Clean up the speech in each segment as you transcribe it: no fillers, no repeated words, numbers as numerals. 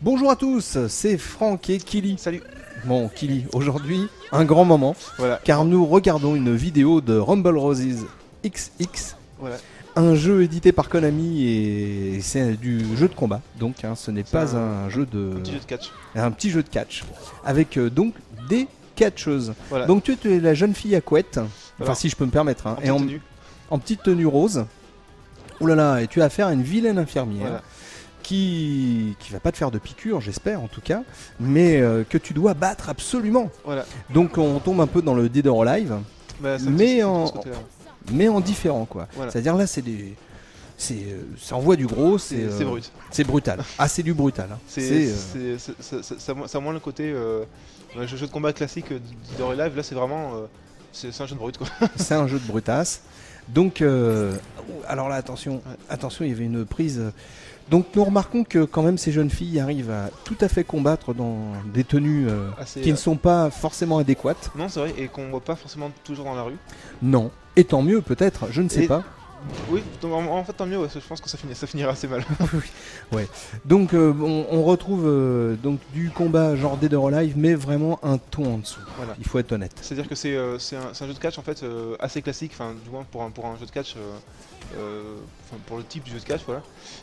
Bonjour à tous, c'est Franck et Kili. Salut. Bon, Kili, aujourd'hui, un grand moment, Voilà. car nous regardons une vidéo de Rumble Roses XX, Voilà. un jeu édité par Konami et c'est du jeu de combat, donc ce n'est pas un jeu de... Un petit jeu de catch. Un petit jeu de catch, avec donc des catcheuses. Voilà. Donc tu es la jeune fille à couette, enfin Alors, si je peux me permettre, hein, En petite tenue. en petite tenue rose. Oh là là, et tu as affaire à une vilaine infirmière. Voilà. Qui va pas te faire de piqûre, j'espère en tout cas, mais que tu dois battre absolument. Voilà. Donc on tombe un peu dans le Dead or Alive, Bah, mais c'est en différent quoi. Voilà. C'est-à-dire là ça envoie du gros, c'est brut. c'est brutal. Ah c'est du brutal. Hein. Ça a moins le côté jeu de combat classique de Live. Là, c'est vraiment c'est un jeu de brut quoi. C'est un jeu de brutasse. Donc alors là attention, attention, il y avait une prise. Donc nous remarquons que quand même ces jeunes filles arrivent à tout à fait combattre dans des tenues qui ne sont pas forcément adéquates. Non, c'est vrai, et qu'on voit pas forcément toujours dans la rue. Non, et tant mieux peut-être, je ne sais pas. Oui, en fait tant mieux, ouais, je pense que ça finira assez mal. Ouais. Donc on retrouve donc du combat genre Dead or Alive, mais vraiment un ton en dessous. Voilà. Il faut être honnête. C'est-à-dire que c'est un jeu de catch en fait assez classique, enfin du moins pour un jeu de catch, pour le type du jeu de catch, voilà.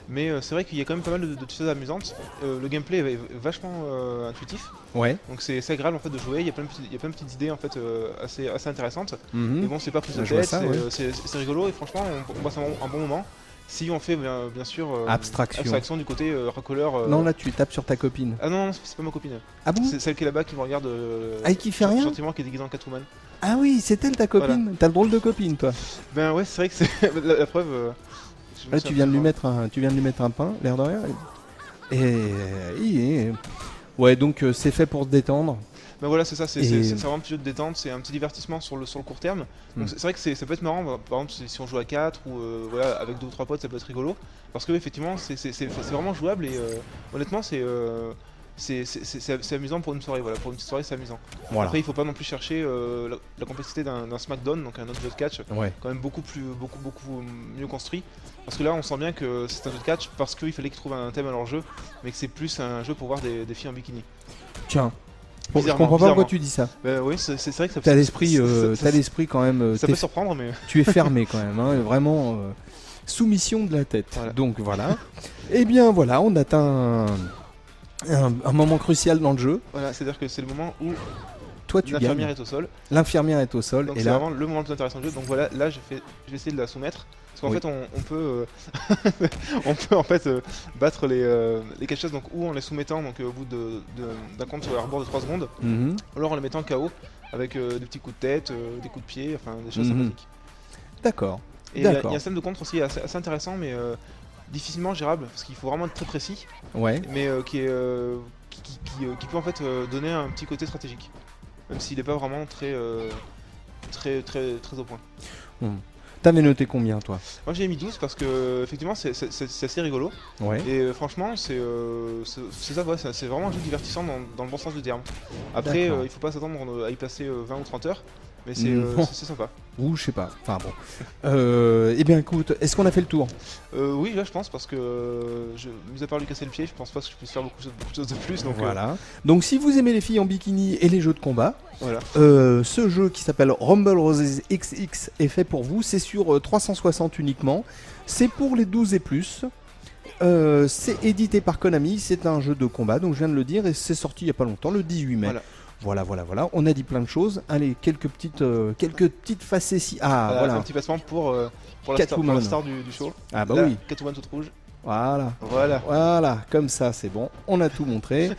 Mais c'est vrai qu'il y a quand même pas mal de petites choses amusantes. Le gameplay est vachement intuitif, Ouais. donc c'est agréable en fait de jouer. Il y a plein de petites idées en fait assez intéressantes. Mhm. Mais bon, c'est pas prise de Je vois tête, ça, ouais. c'est rigolo et franchement on passe un bon moment. Si on fait bien sûr Abstraction. du côté racoleur. Non, là tu tapes sur ta copine. Ah non, c'est pas ma copine. Ah bon? C'est celle qui est là-bas qui me regarde. Ah, et qui fait rien? Gentiment, qui est déguisée en Catwoman. Ah oui, c'est elle ta copine. Voilà. T'as le drôle de copine toi. Ben ouais, c'est vrai que c'est la preuve. Je me Là suis tu viens de lui un mettre un pain, l'air de rien. Et ouais, donc c'est fait pour se détendre. Ben voilà, c'est ça, c'est Et- vraiment un petit jeu de détente, c'est un petit divertissement sur le court terme. Donc c'est vrai que ça peut être marrant, par exemple si on joue à 4 ou voilà, avec 2 ou 3 potes, ça peut être rigolo. Parce que effectivement, c'est vraiment jouable et honnêtement, c'est amusant pour une soirée. Voilà, pour une petite soirée, c'est amusant. Voilà. Après, il faut pas non plus chercher la complexité d'un Smackdown, donc un autre jeu de catch, Ouais. quand même beaucoup mieux construit. Parce que là, on sent bien que c'est un jeu de catch parce qu'il fallait qu'ils trouvent un thème à leur jeu, mais que c'est plus un jeu pour voir des filles en bikini. Tiens. Je Bizarrement, comprends pas pourquoi bizarrement. tu dis ça. Bah oui, c'est vrai que ça T'as l'esprit, ça- t'as l'esprit quand même. ça peut surprendre, mais Tu es fermé quand même, hein, vraiment soumission de la tête. Voilà. Donc voilà. Et bien voilà, on atteint un moment crucial dans le jeu. voilà, c'est-à-dire que c'est le moment où Toi tu l'infirmière gagnes. est au sol. L'infirmière est au sol Donc et c'est là, vraiment le moment le plus intéressant du jeu. Donc voilà, là je vais essayer de la soumettre. Parce qu'en Oui. fait on peut on peut en fait battre les catcheuses donc ou en les soumettant donc au bout d'un compte sur leur bord de 3 secondes, mhm, ou alors en les mettant KO avec des petits coups de tête, des coups de pied, enfin des choses Mhm. sympathiques. d'accord. Et il y a D'accord. un système de contre aussi assez intéressant mais difficilement gérable parce qu'il faut vraiment être très précis, Ouais. mais qui peut en fait donner un petit côté stratégique, même s'il n'est pas vraiment très au point. T'avais noté combien toi? Moi j'ai mis 12 parce que effectivement c'est assez rigolo Ouais. et franchement c'est ça, ouais, c'est vraiment un jeu divertissant dans le bon sens du terme. Après D'accord. il faut pas s'attendre à y passer 20 ou 30 heures, mais Non. c'est sympa. Ou je sais pas. Enfin bon. Eh bien écoute, est-ce qu'on a fait le tour? Oui là je pense parce que mis à part lui casser le pied, je pense pas que je puisse faire beaucoup de choses de plus, donc Voilà. Donc si vous aimez les filles en bikini et les jeux de combat, voilà. ce jeu qui s'appelle Rumble Roses XX est fait pour vous. C'est sur 360 uniquement. C'est pour les 12 et plus. C'est édité par Konami. C'est un jeu de combat, donc je viens de le dire, et c'est sorti il y a pas longtemps, le 18 mai. Voilà. On a dit plein de choses. Allez, quelques petites facéties. Ah, voilà. Un petit passement pour Catwoman. la star du show. Ah bah La oui. Catwoman toute rouge. Voilà. Voilà. Comme ça, c'est bon. On a tout montré.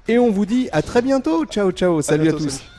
Et on vous dit à très bientôt. Ciao, ciao. Salut à bientôt, tous. salut.